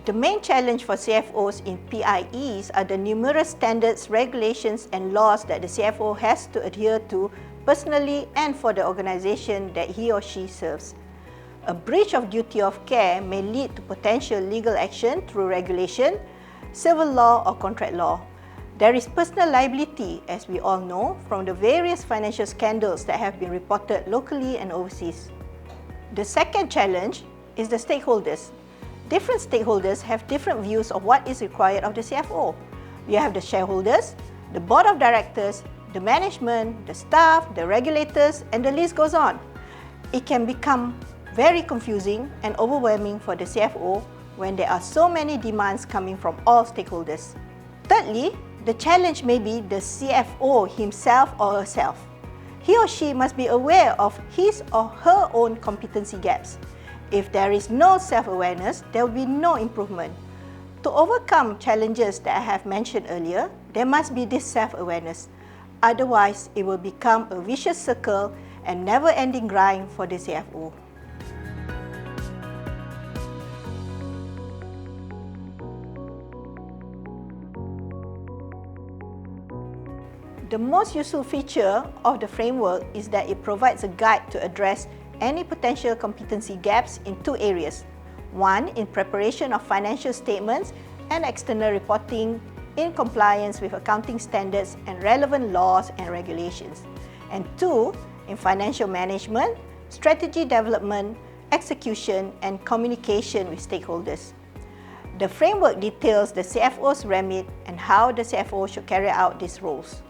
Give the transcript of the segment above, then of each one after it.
The main challenge for CFOs in PIEs are the numerous standards, regulations and laws that the CFO has to adhere to personally and for the organisation that he or she serves. A breach of duty of care may lead to potential legal action through regulation, civil law or contract law. There is personal liability, as we all know, from the various financial scandals that have been reported locally and overseas. The second challenge is the stakeholders. Different stakeholders have different views of what is required of the CFO. You have the shareholders, the board of directors, the management, the staff, the regulators, and the list goes on. It can become very confusing and overwhelming for the CFO when there are so many demands coming from all stakeholders. Thirdly, the challenge may be the CFO himself or herself. He or she must be aware of his or her own competency gaps. If there is no self-awareness, there will be no improvement. To overcome challenges that I have mentioned earlier, there must be this self-awareness. Otherwise, it will become a vicious circle and never-ending grind for the CFO. The most useful feature of the framework is that it provides a guide to address any potential competency gaps in two areas. One, in preparation of financial statements and external reporting in compliance with accounting standards and relevant laws and regulations. And two, in financial management, strategy development, execution, and communication with stakeholders. The framework details the CFO's remit and how the CFO should carry out these roles,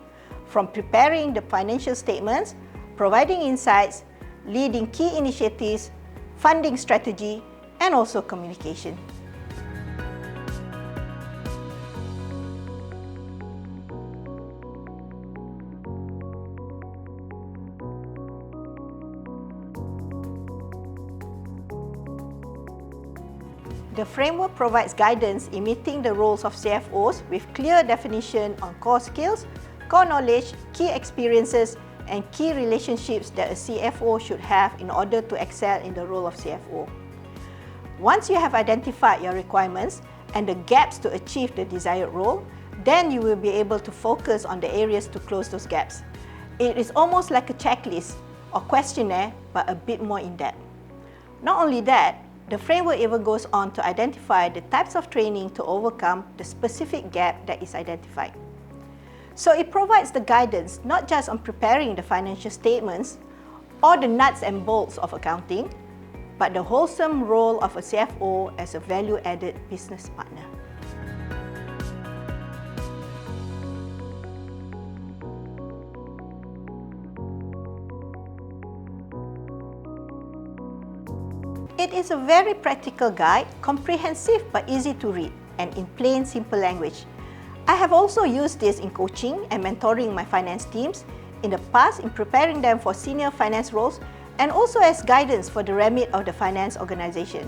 from preparing the financial statements, providing insights, leading key initiatives, funding strategy, and also communication. The framework provides guidance in meeting the roles of CFOs with clear definition on core skills, core knowledge, key experiences, and key relationships that a CFO should have in order to excel in the role of CFO. Once you have identified your requirements and the gaps to achieve the desired role, then you will be able to focus on the areas to close those gaps. It is almost like a checklist or questionnaire, but a bit more in-depth. Not only that, the framework even goes on to identify the types of training to overcome the specific gap that is identified. So it provides the guidance not just on preparing the financial statements or the nuts and bolts of accounting, but the wholesome role of a CFO as a value-added business partner. It is a very practical guide, comprehensive but easy to read, and in plain, simple language. I have also used this in coaching and mentoring my finance teams in the past in preparing them for senior finance roles and also as guidance for the remit of the finance organisation.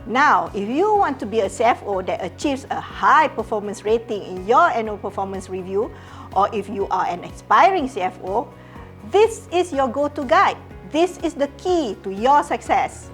Now, if you want to be a CFO that achieves a high performance rating in your annual performance review, or if you are an aspiring CFO, this is your go-to guide. This is the key to your success.